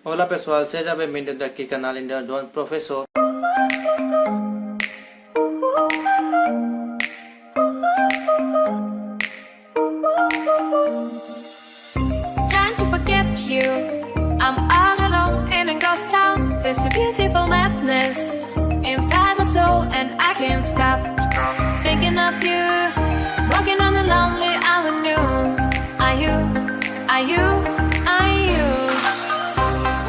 Olá pessoal, seja bem-vindo aqui ao canal Indiana Jones Professor. Trying to forget you, I'm all alone in a ghost town. There's a beautiful madness inside my soul, and I can't stop thinking of you. Walking on the lonely avenue. Are you, are you, are you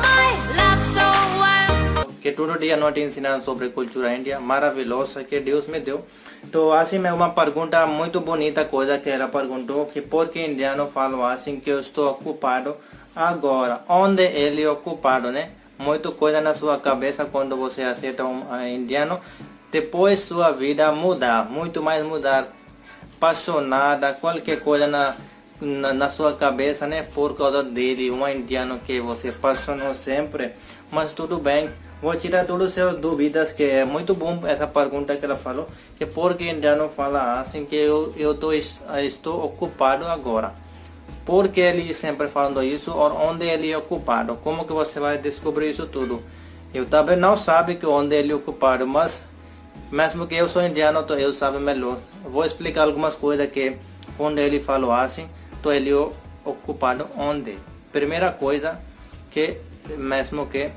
my love so wild? Que todo dia nós te ensinamos sobre cultura índia, maravilhosa, que Deus me deu. Então, assim, é uma pergunta muito bonita, coisa que ela perguntou, que por que indiano falam assim, que eu estou ocupado agora. Onde ele é ocupado, né? Muita coisa na sua cabeça quando você aceita indiano. Depois sua vida mudar, muito mais mudar. Apaixonada, qualquer coisa na sua cabeça, né? Por causa dele, um indiano que você apaixonou sempre. Mas tudo bem. Vou tirar todas as suas dúvidas, que é muito bom essa pergunta que ela falou, que por que indiano fala assim, que eu estou ocupado agora. Por que ele sempre falando isso, ou onde ele é ocupado, como que você vai descobrir isso tudo? Eu também não sabe que onde ele é ocupado, mas mesmo que eu sou indiano, então eu sabe melhor. Vou explicar algumas coisas que onde ele falou assim, então ele é ocupado onde. Primeira coisa, que mesmo que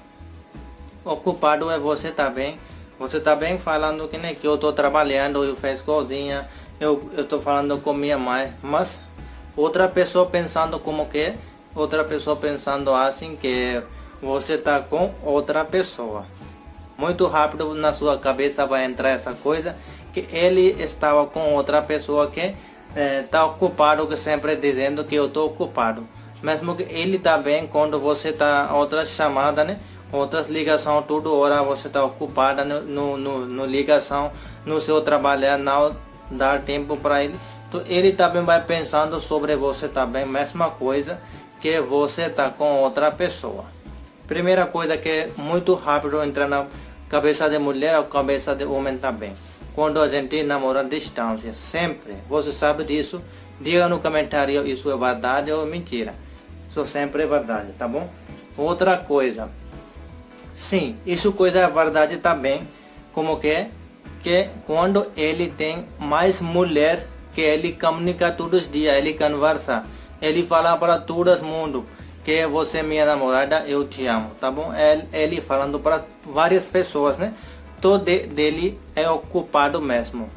ocupado é você também. Você também falando que, né, que eu estou trabalhando, eu faço cozinha, eu estou falando com minha mãe, mas outra pessoa pensando como que, outra pessoa pensando assim, que você está com outra pessoa. Muito rápido na sua cabeça vai entrar essa coisa, que ele estava com outra pessoa que está ocupado, que sempre dizendo que eu estou ocupado. Mesmo que ele também, quando você está outra chamada, né? Outras ligações, toda hora você está ocupada no ligação, no seu trabalho, não dar tempo para ele. Então, ele também vai pensando sobre você também, mesma coisa, que você está com outra pessoa. Primeira coisa que é muito rápido entrar na cabeça de mulher ou cabeça de homem também. Quando a gente namora à distância, sempre, você sabe disso, diga no comentário isso é verdade ou mentira. Isso sempre é verdade, tá bom? Outra coisa. Sim, isso coisa é verdade também, como que quando ele tem mais mulher, que ele comunica todos os dias, ele conversa, ele fala para todo mundo que você é minha namorada, eu te amo, tá bom? Ele falando para várias pessoas, né? Todo dele é ocupado mesmo.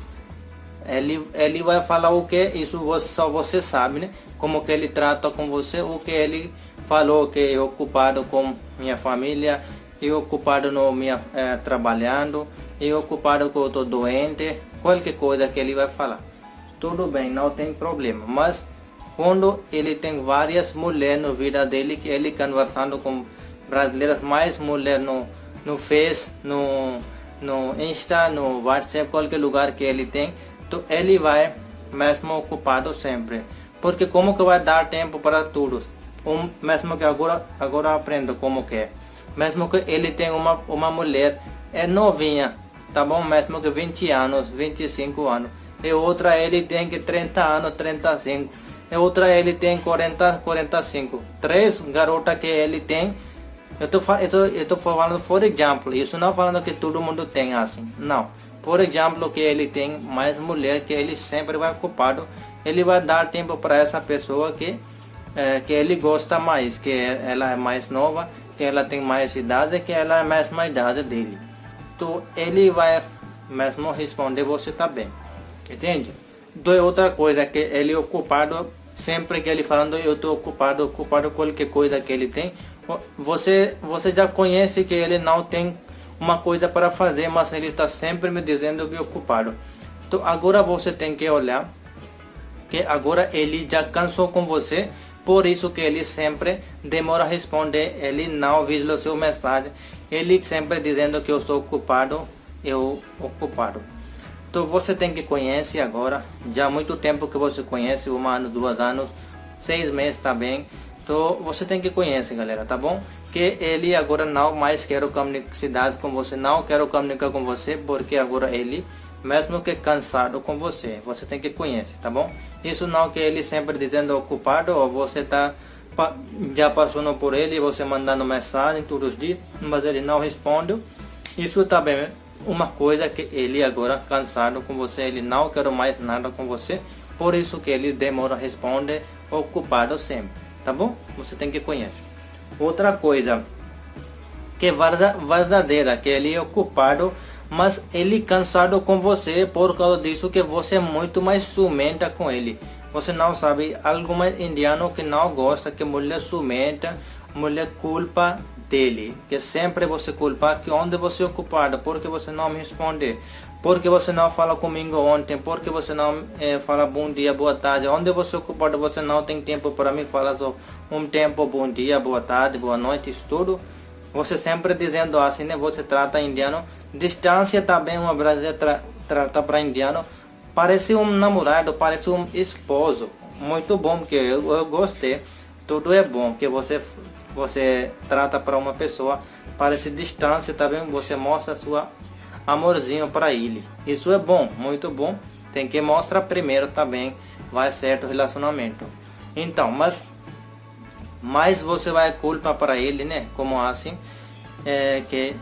Ele vai falar o que, isso só você sabe, né? Como que ele trata com você, o que ele falou que é ocupado com minha família, eu ocupado no trabalhando, eu ocupado que eu estou doente, qualquer coisa que ele vai falar. Tudo bem, não tem problema. Mas quando ele tem várias mulheres na vida dele, que ele conversando com brasileiras, mais mulheres no Face, no Insta, no WhatsApp, qualquer lugar que ele tem, então ele vai mesmo ocupado sempre. Porque como que vai dar tempo para todos? Mesmo que agora aprendo como que é. Mesmo que ele tem uma mulher, é novinha, tá bom? Mesmo que 20 anos, 25 anos. E outra ele tem que 30 anos, 35. E outra ele tem 40, 45. Três garotas que ele tem. Eu tô falando por exemplo. Isso não falando que todo mundo tem assim. Não. Por exemplo, que ele tem mais mulher, que ele sempre vai ocupado. Ele vai dar tempo para essa pessoa que ele gosta mais, que ela é mais nova, que ela tem mais idade, que ela é a mesma idade dele. Então ele vai mesmo responder você também, entende? Então outra coisa que ele é ocupado, sempre que ele falando eu estou ocupado qualquer coisa que ele tem, você já conhece que ele não tem uma coisa para fazer, mas ele está sempre me dizendo que é ocupado. Então agora você tem que olhar que agora ele já cansou com você. Por isso que ele sempre demora a responder, ele não visualiza sua mensagem, ele sempre dizendo que eu estou ocupado, Então você tem que conhecer agora, já há muito tempo que você conhece, 1 ano, 2 anos, 6 meses também. Então você tem que conhecer, galera, tá bom? Que ele agora não mais quer comunicar com você, não quero comunicar com você, porque agora ele mesmo que cansado com você tem que conhecer, tá bom? Isso não que ele sempre dizendo ocupado, ou você está já passou por ele, você mandando mensagem todos os dias, mas ele não responde. Isso também é uma coisa que ele agora cansado com você, ele não quer mais nada com você, por isso que ele demora a responder, ocupado sempre, tá bom? Você tem que conhecer. Outra coisa que é verdadeira, que ele é ocupado, mas ele cansado com você por causa disso que você é muito mais ciumenta com ele. Você não sabe, alguns indianos que não gosta que mulher ciumenta, mulher culpa dele, que sempre você culpa que onde você é ocupado, porque você não me responde, porque você não fala comigo ontem, porque você não fala bom dia, boa tarde, onde você é ocupado, você não tem tempo para me falar só um tempo, bom dia, boa tarde, boa noite, isso tudo. Você sempre dizendo assim, né? Você trata indiano, distância também uma brasileira trata para indiano, parece um namorado, parece um esposo, muito bom, que eu gostei, tudo é bom, que você trata para uma pessoa, parece distância também, você mostra sua amorzinho para ele, isso é bom, muito bom, tem que mostrar primeiro também, vai certo o relacionamento. Então, mas você vai culpa para ele, né? Como assim? Que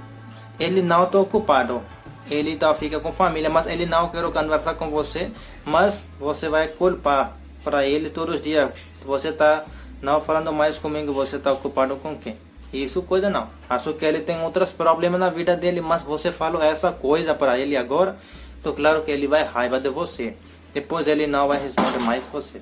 ele não está ocupado, ele fica com família, mas ele não quer conversar com você, mas você vai culpar para ele todos os dias. Você está não falando mais comigo, você está ocupado com quem? Isso coisa não. Acho que ele tem outros problemas na vida dele, mas você fala essa coisa para ele agora, então claro que ele vai raiva de você. Depois ele não vai responder mais você.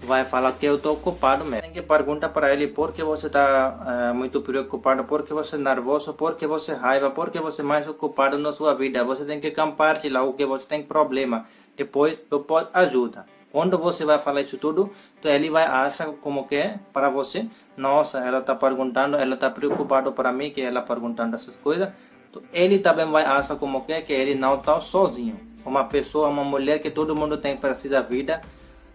Vai falar que eu estou ocupado mesmo. Tem que perguntar para ele por que você está muito preocupado, por que você é nervoso, por que você raiva, por que você é mais ocupado na sua vida. Você tem que compartilhar o que você tem problema. Depois eu posso ajudar. Quando você vai falar isso tudo, então ele vai achar como que é para você. Nossa, ela está perguntando, ela está preocupada para mim, que ela perguntando essas coisas. Então, ele também vai achar como que ele não está sozinho. Uma pessoa, uma mulher que todo mundo tem precisa da vida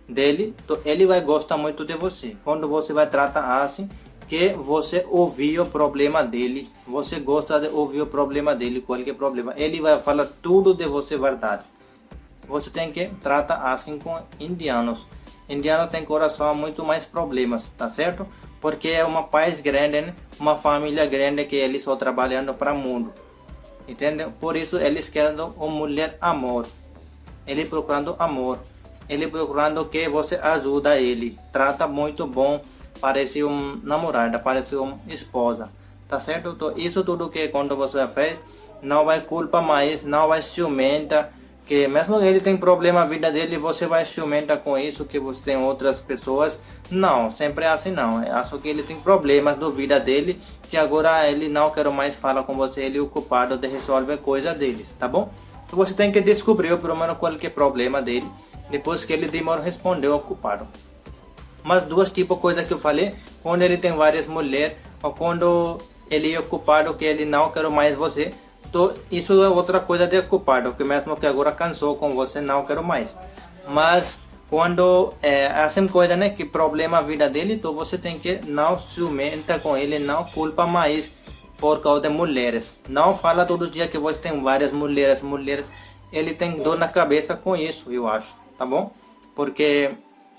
dele, então ele vai gostar muito de você. Quando você vai tratar assim, que você ouviu o problema dele, você gosta de ouvir o problema dele, qualquer problema, ele vai falar tudo de você verdade. Você tem que tratar assim com indianos. Indianos têm coração muito mais problemas, tá certo? Porque é um país grande, né? Uma família grande que eles estão trabalhando para o mundo, entendeu? Por isso eles querem uma mulher amor, ele procurando amor. Ele procurando que você ajuda ele, trata muito bom, parece um namorado, parece uma esposa, tá certo? Então, isso tudo que quando você fez, não vai culpa mais, não vai ciumenta, que mesmo que ele tem problema na vida dele, você vai ciumenta com isso, que você tem outras pessoas. Não, sempre é assim não. Eu acho que ele tem problemas da vida dele, que agora ele não quer mais falar com você, ele é ocupado de resolver coisas dele, tá bom? Então você tem que descobrir pelo menos qual que é o problema dele, depois que ele demora a responder, ocupado. Mas duas tipos de coisas que eu falei, quando ele tem várias mulheres, ou quando ele é ocupado, que ele não quer mais você, então isso é outra coisa de ocupado, que mesmo que agora cansou com você, não quero mais. Mas quando assim coisa, né, que problema a vida dele, então você tem que não ciumenta com ele, não culpa mais por causa de mulheres. Não fala todo dia que você tem várias mulheres, ele tem dor na cabeça com isso, eu acho. Tá bom? Porque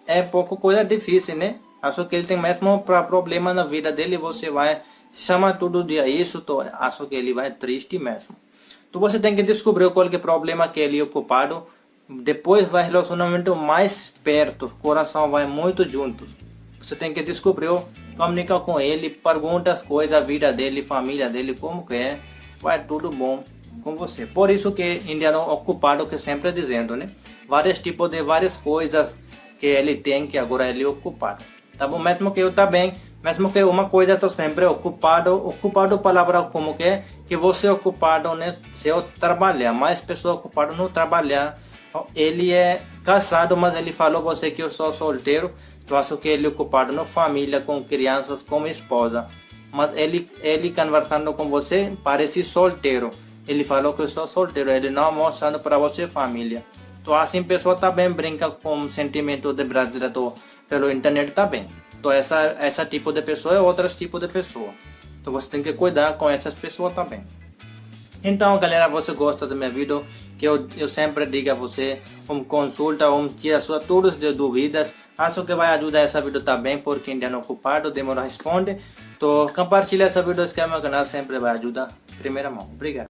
é pouco coisa difícil, né? Acho que ele tem mesmo problema na vida dele, você vai chamar todo dia isso, então acho que ele vai triste mesmo. Então você tem que descobrir qual que é o problema que ele é ocupado, depois vai relacionamento mais perto, coração vai muito junto. Você tem que descobrir, comunicar com ele, pergunta as coisas, a vida dele, família dele, como que é, vai tudo bom com você. Por isso que indiano ocupado, que sempre dizendo, né? Vários tipos de várias coisas que ele tem, que agora ele é ocupado, tá bom? Mesmo que eu também, mesmo que uma coisa estou sempre ocupado palavra como que você é ocupado, né? Se eu trabalhar, mais pessoa ocupada no trabalhar, ele é casado, mas ele falou você que eu sou solteiro, eu acho que ele é ocupado na família, com crianças, com esposa, mas ele conversando com você parece solteiro, ele falou que eu estou solteiro, ele não mostrando para você família. Então assim pessoa também brinca com o sentimento de brasileiro pelo internet também. Então essa tipo de pessoa é outro tipo de pessoa. Então você tem que cuidar com essas pessoas também. Então galera, você gosta do meu vídeo, que eu sempre digo a você, consulta, tira todas as dúvidas, Acho que vai ajudar essa vídeo também, porque indiano ocupado demora a responder. Então compartilha essa vídeo, que é meu canal sempre vai ajudar. Primeira mão. Obrigado.